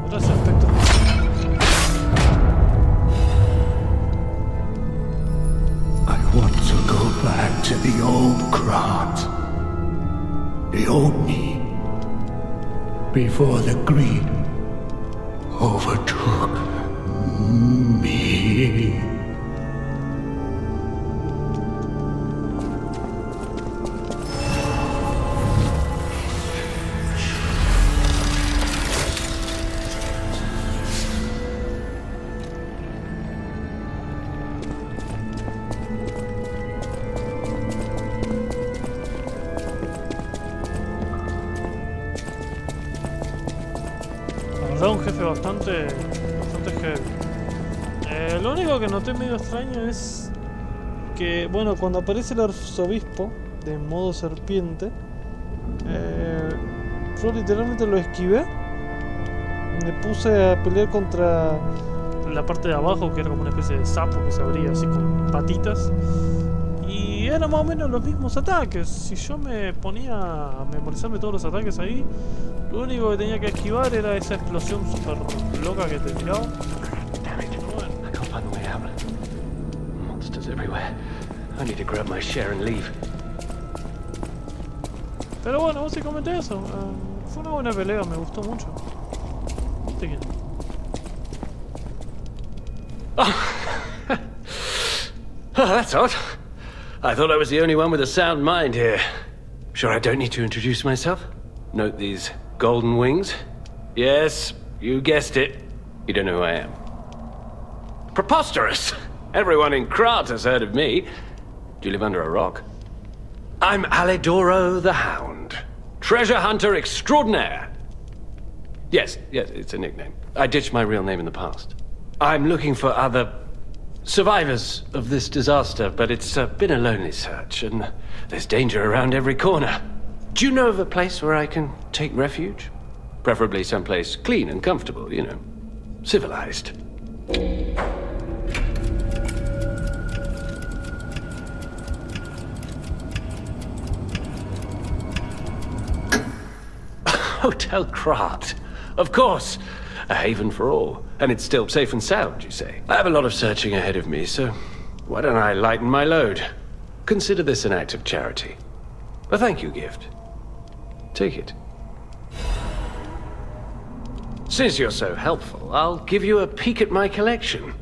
Gracias, aspecto. I want to go back to the old Krat. The old me. Before the greed overtook me. Un jefe bastante heavy. Lo único que noté medio extraño es que, bueno, cuando aparece el arzobispo de modo serpiente, yo literalmente lo esquivé. Me puse a pelear contra la parte de abajo, que era como una especie de sapo que se abría así con patitas. Y eran más o menos los mismos ataques. Si yo me ponía a memorizarme todos los ataques ahí, lo único que tenía que esquivar era esa explosión super loca que te tiraba. Damn it. I can't find the way out. Monsters everywhere. I need to grab my share and leave. Pero bueno, básicamente eso. Fue una buena pelea, me gustó mucho. ¿Viste quién? Oh, that's odd. I thought I was the only one with a sound mind here. Sure I don't need to introduce myself? Note these golden wings? Yes, you guessed it. You don't know who I am. Preposterous! Everyone in Krat has heard of me. Do you live under a rock? I'm Alidoro the Hound. Treasure hunter extraordinaire. Yes, it's a nickname. I ditched my real name in the past. I'm looking for other survivors of this disaster, but it's been a lonely search, and there's danger around every corner. Do you know of a place where I can take refuge? Preferably someplace clean and comfortable, you know. Civilized. Hotel Krat. Of course. A haven for all. And it's still safe and sound, you say? I have a lot of searching ahead of me, so why don't I lighten my load? Consider this an act of charity. A thank you gift. Take it. Since you're so helpful, I'll give you a peek at my collection.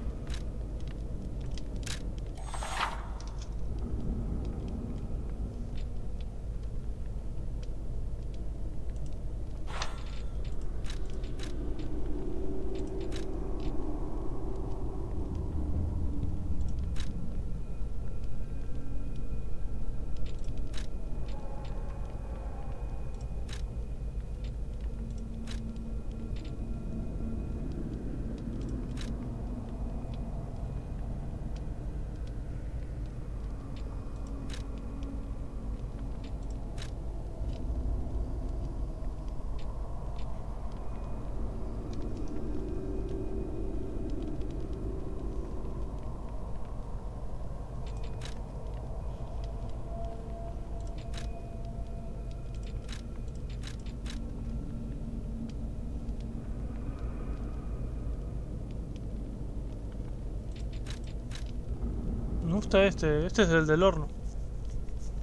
Me gusta este es el del horno.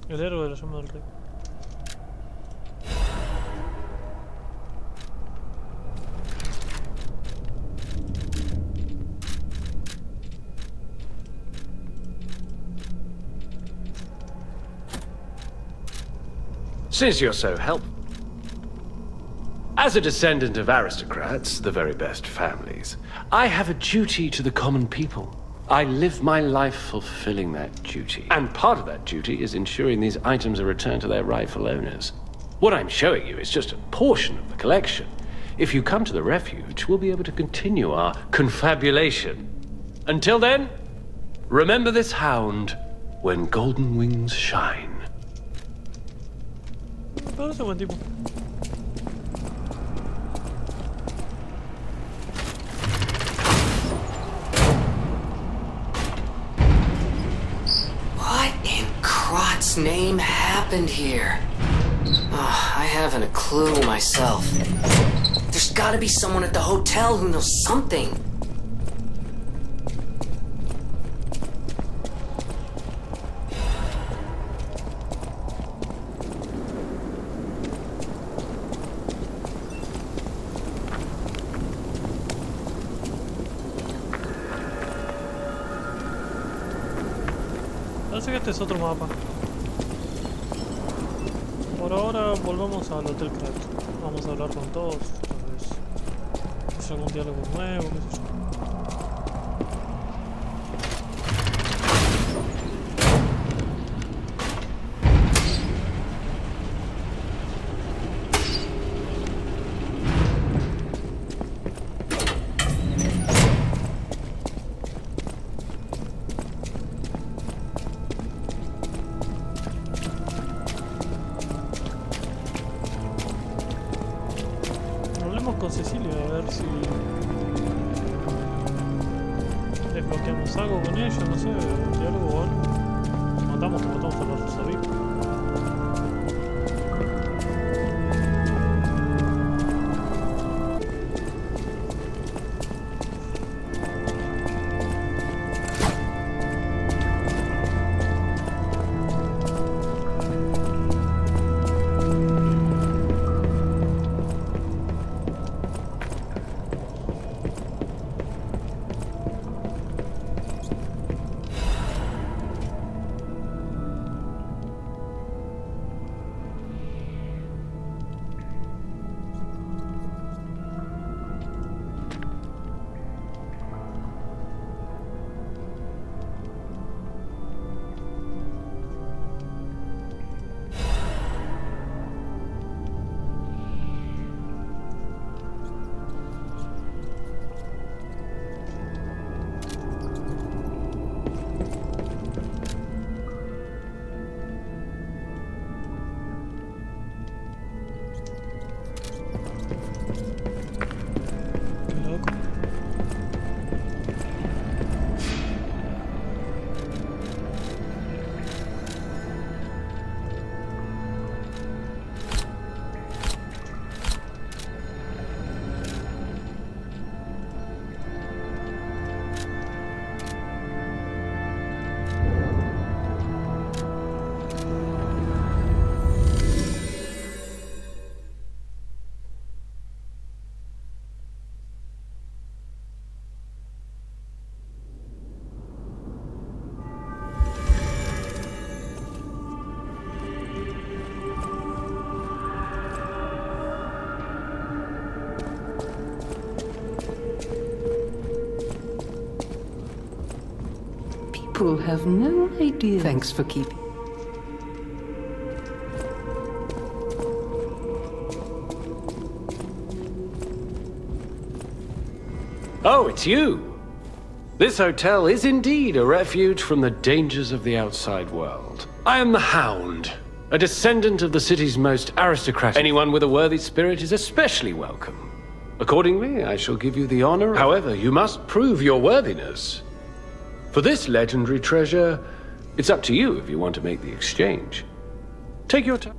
El héroe de la llama del rey. Since you're so helpful. As a descendant of aristocrats, the very best families, I have a duty to the common people. I live my life fulfilling that duty. And part of that duty is ensuring these items are returned to their rightful owners. What I'm showing you is just a portion of the collection. If you come to the refuge, we'll be able to continue our confabulation. Until then, remember this hound when golden wings shine. Parece buen tipo. name happened here? I haven't a clue myself. There's gotta be someone at the hotel who knows something. Parece que este es otro mapa. Por ahora volvamos al Hotel Crack. Vamos a hablar con todos. Tal vez haya algún diálogo nuevo, qué sé yo. Con Cecilia a ver si desbloqueamos algo con ella, no sé, diálogo o algo. Matamos a los amigos. People have no idea. Thanks for keeping. Oh, it's you. This hotel is indeed a refuge from the dangers of the outside world. I am the Hound, a descendant of the city's most aristocratic. Anyone with a worthy spirit is especially welcome. Accordingly, I shall give you the honor. However, you must prove your worthiness. For this legendary treasure, it's up to you if you want to make the exchange. Take your time.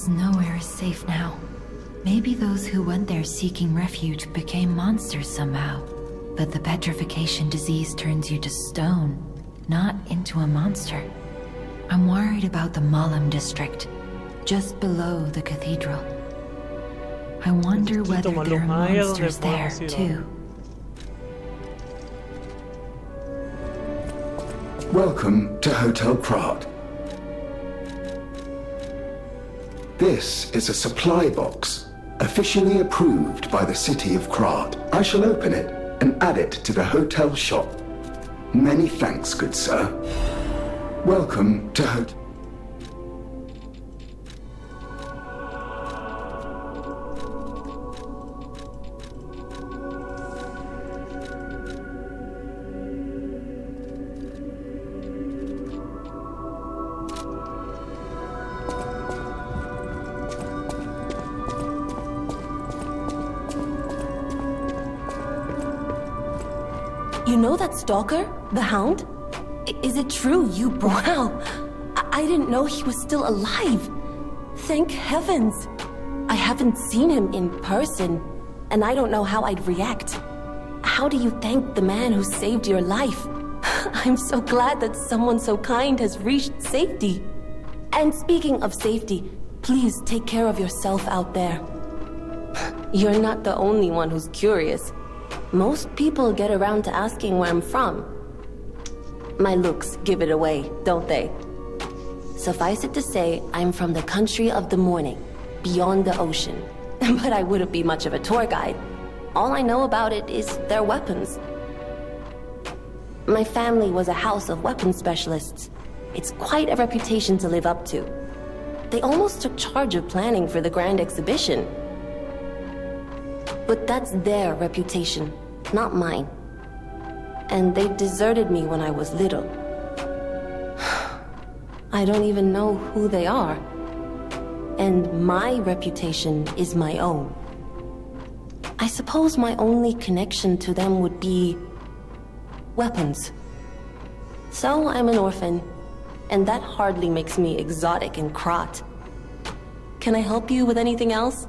Nowhere is safe now. Maybe those who went there seeking refuge became monsters somehow. But the petrification disease turns you to stone, not into a monster. I'm worried about the Malam district, just below the cathedral. I wonder whether there are monsters there too. Welcome to Hotel Krat. This is a supply box, officially approved by the city of Krat. I shall open it and add it to the hotel shop. Many thanks, good sir. Welcome to Hotel... You know that stalker? The Hound? Is it true you... Wow! I didn't know he was still alive! Thank heavens! I haven't seen him in person, and I don't know how I'd react. How do you thank the man who saved your life? I'm so glad that someone so kind has reached safety. And speaking of safety, please take care of yourself out there. You're not the only one who's curious. Most people get around to asking where I'm from. My looks give it away, don't they? Suffice it to say, I'm from the country of the morning, beyond the ocean. But I wouldn't be much of a tour guide. All I know about it is their weapons. My family was a house of weapons specialists. It's quite a reputation to live up to. They almost took charge of planning for the grand exhibition. But that's their reputation, not mine. And they deserted me when I was little. I don't even know who they are. And my reputation is my own. I suppose my only connection to them would be... weapons. So I'm an orphan, and that hardly makes me exotic in Krat. Can I help you with anything else?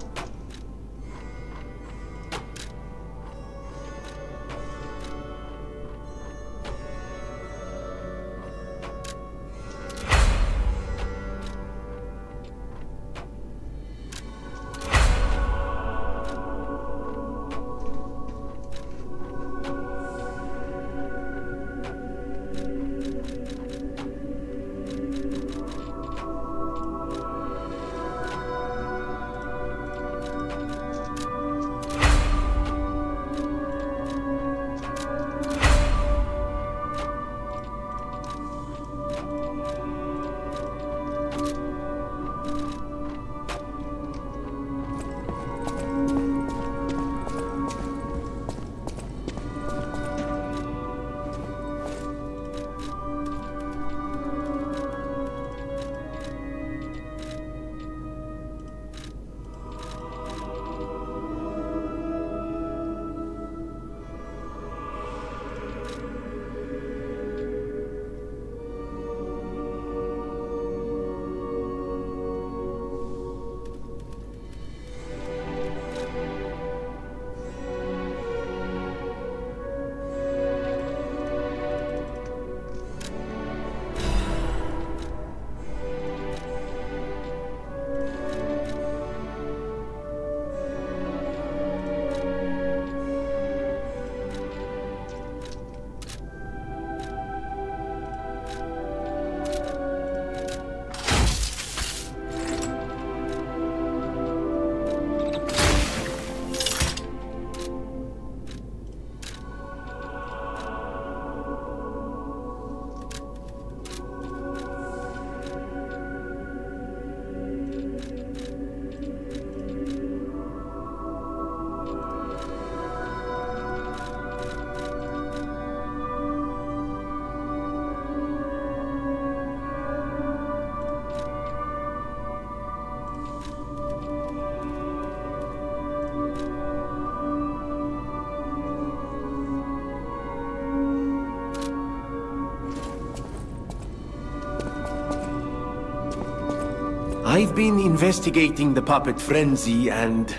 I've been investigating the puppet frenzy, and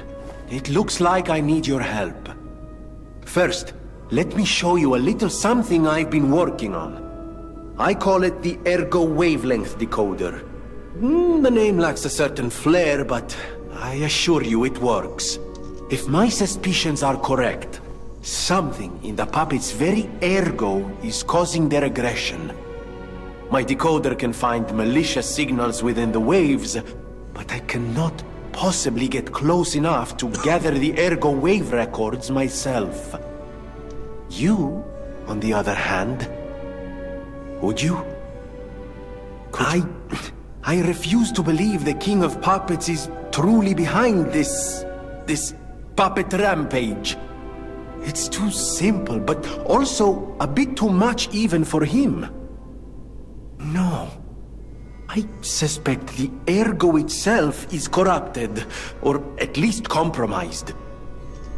it looks like I need your help. First, let me show you a little something I've been working on. I call it the Ergo Wavelength Decoder. The name lacks a certain flair, but I assure you it works. If my suspicions are correct, something in the puppet's very ergo is causing their aggression. My decoder can find malicious signals within the waves, but I cannot possibly get close enough to gather the ergo wave records myself. You, on the other hand, would you? I refuse to believe the King of Puppets is truly behind this puppet rampage. It's too simple, but also a bit too much even for him. No. I suspect the ergo itself is corrupted, or at least compromised.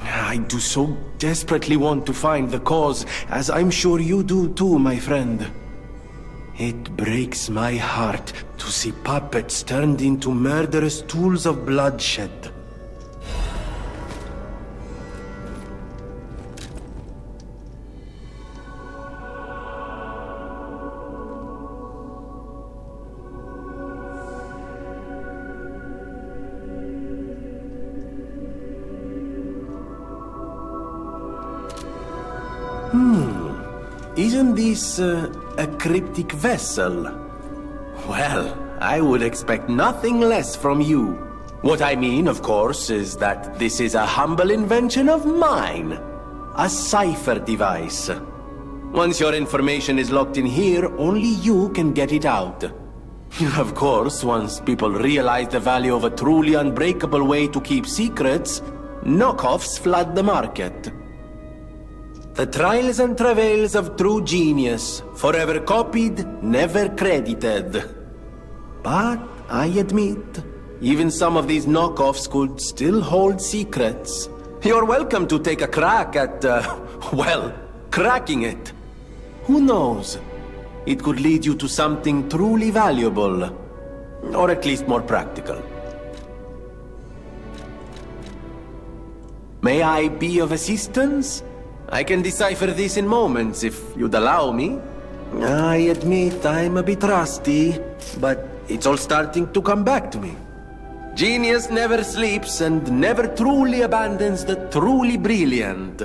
I do so desperately want to find the cause, as I'm sure you do too, my friend. It breaks my heart to see puppets turned into murderous tools of bloodshed. Isn't this a cryptic vessel? Well, I would expect nothing less from you. What I mean, of course, is that this is a humble invention of mine. A cipher device. Once your information is locked in here, only you can get it out. Of course, once people realize the value of a truly unbreakable way to keep secrets, knockoffs flood the market. The trials and travails of true genius, forever copied, never credited. But I admit, even some of these knockoffs could still hold secrets. You're welcome to take a crack at, well, cracking it. Who knows? It could lead you to something truly valuable. Or at least more practical. May I be of assistance? I can decipher this in moments, if you'd allow me. I admit I'm a bit rusty, but it's all starting to come back to me. Genius never sleeps and never truly abandons the truly brilliant.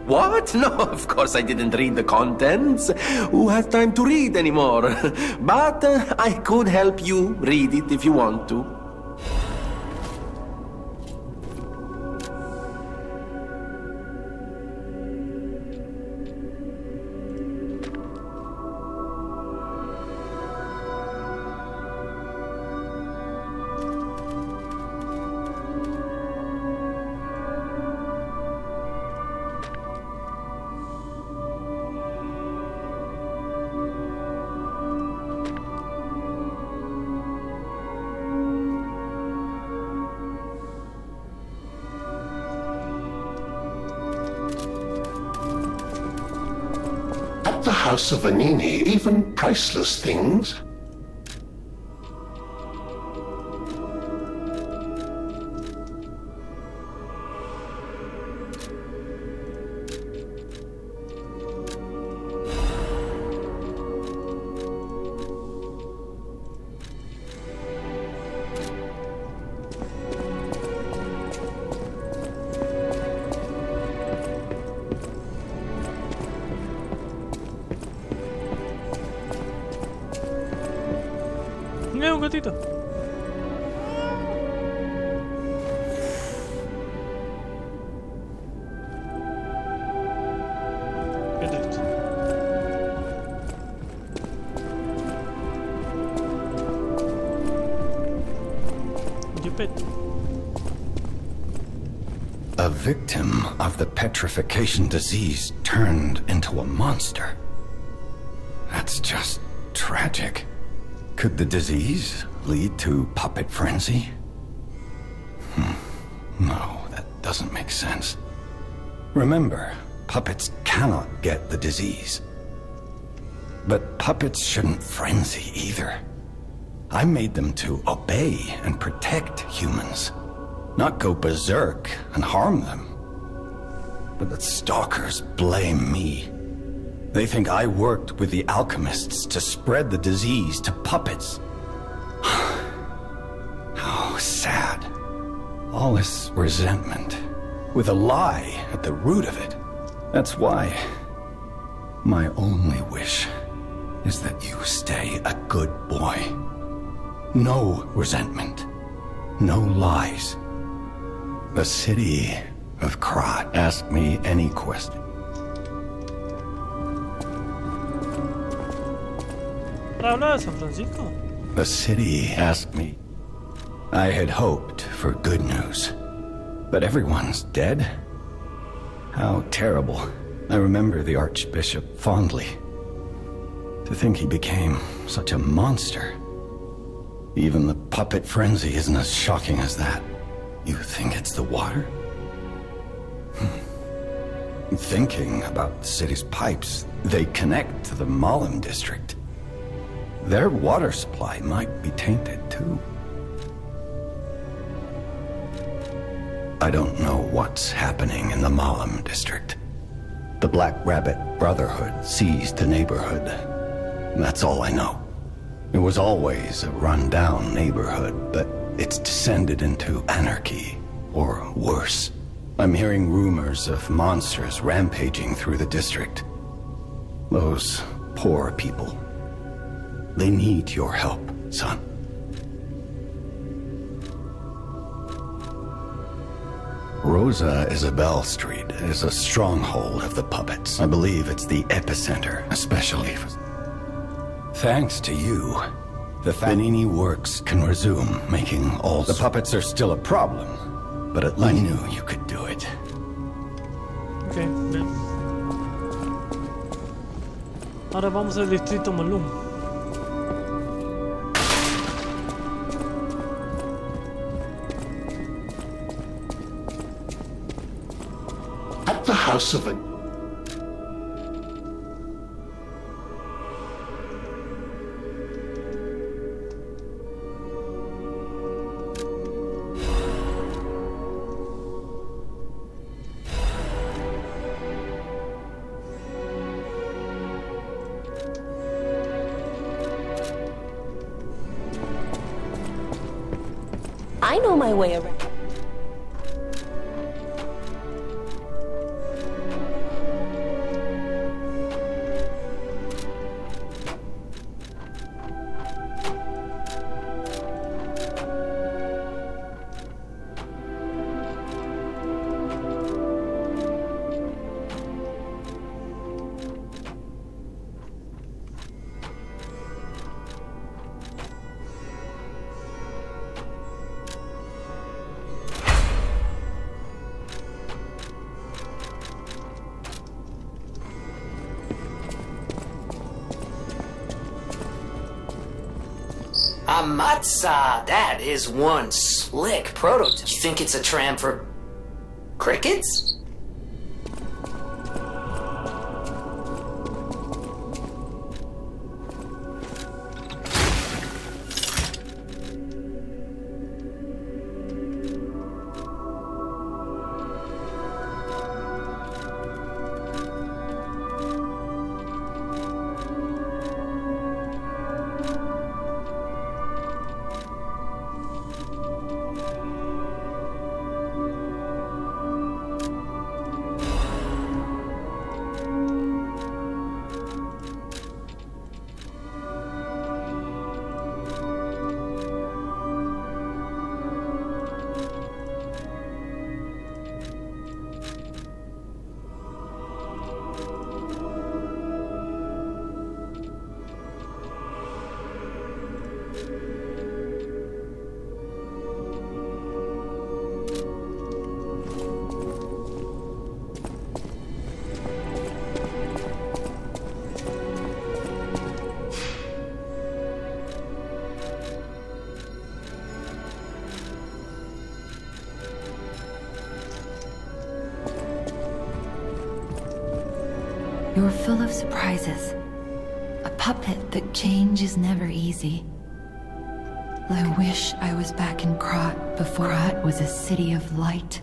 What? No, of course I didn't read the contents. Who has time to read anymore? But I could help you read it if you want to. The House of Vanini, even priceless things. Un gatito. Qué triste. A victim of the petrification disease turned into a monster. That's just tragic. Could the disease lead to puppet frenzy? No, that doesn't make sense. Remember, puppets cannot get the disease. But puppets shouldn't frenzy either. I made them to obey and protect humans, not go berserk and harm them. But the stalkers blame me. They think I worked with the alchemists to spread the disease to puppets. How sad. All this resentment, with a lie at the root of it. That's why my only wish is that you stay a good boy. No resentment. No lies. The city of Krat. Ask me any question. ¿Habla de San Francisco? The city asked me. I had hoped for good news. But everyone's dead? How terrible. I remember the Archbishop fondly. To think he became such a monster. Even the puppet frenzy isn't as shocking as that. You think it's the water? Thinking about the city's pipes, they connect to the Malum district. Their water supply might be tainted too. I don't know what's happening in the Malum district. The Black Rabbit Brotherhood seized the neighborhood. That's all I know. It was always a run-down neighborhood, but it's descended into anarchy, or worse. I'm hearing rumors of monsters rampaging through the district. Those poor people. They need your help, son. Rosa Isabel Street is a stronghold of the puppets. I believe it's the epicenter, especially for... Thanks to you, the Fanini works can resume making all... The puppets are still a problem, but at least I knew you could do it. Ok, bien. Ahora vamos al distrito Malum. At the house of a... I know my way around. Amatsa, that is one slick prototype. You think it's a tram for crickets? You're full of surprises. A puppet, but change is never easy. I wish I was back in Krat before Krat was a city of light.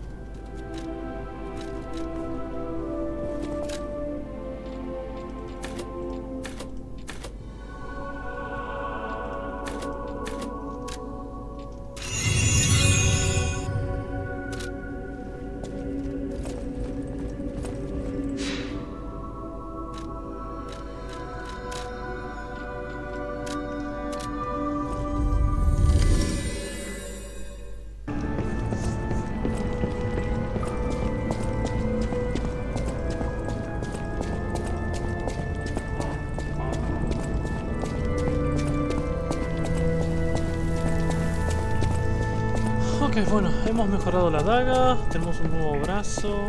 Ok, bueno, hemos mejorado la daga, tenemos un nuevo brazo,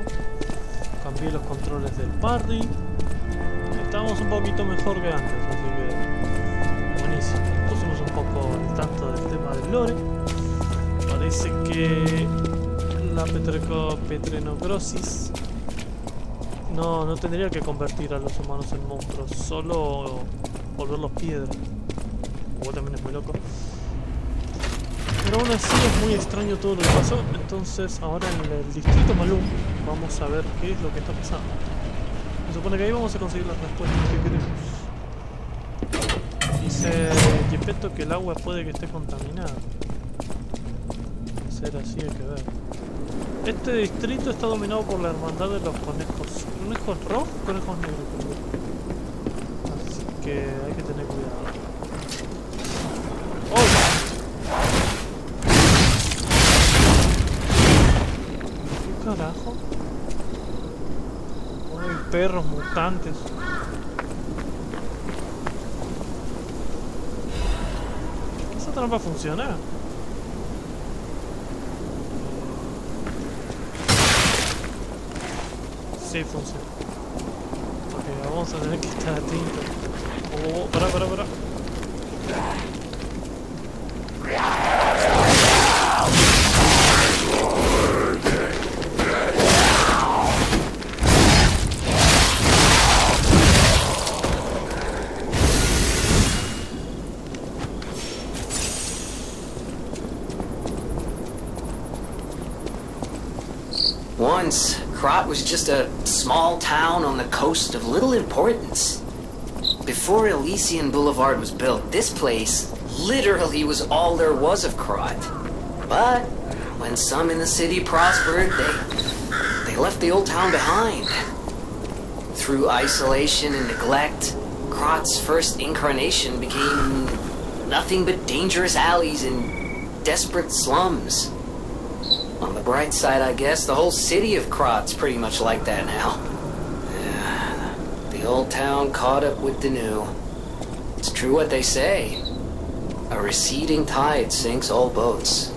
cambié los controles del parry, estamos un poquito mejor que antes, así que buenísimo. Pusimos un poco al tanto del tema del lore. Parece que la petrenocrosis no tendría que convertir a los humanos en monstruos, solo volverlos piedra. Igual también es muy loco. Pero aún así es muy extraño todo lo que pasó. Entonces ahora en el distrito Malum vamos a ver qué es lo que está pasando. Se supone que ahí vamos a conseguir las respuestas que queremos. Dice Gepetto que el agua puede que esté contaminada. Ser así hay que ver. Este distrito está dominado por la hermandad de los conejos. ¿Conejos rojos? Conejos negros. Así que hay que tener cuidado. ¡Oh! ¿Qué carajo? ¡Ay, perros mutantes! ¿Esa trampa funciona? Sí, funciona. Ok, vamos a tener que estar atentos. Oh, para. Once, Krat was just a small town on the coast of little importance. Before Elysian Boulevard was built, this place literally was all there was of Krat. But when some in the city prospered, they left the old town behind. Through isolation and neglect, Krat's first incarnation became nothing but dangerous alleys and desperate slums. On the bright side, I guess, the whole city of Krat's pretty much like that now. The old town caught up with the new. It's true what they say. A receding tide sinks all boats.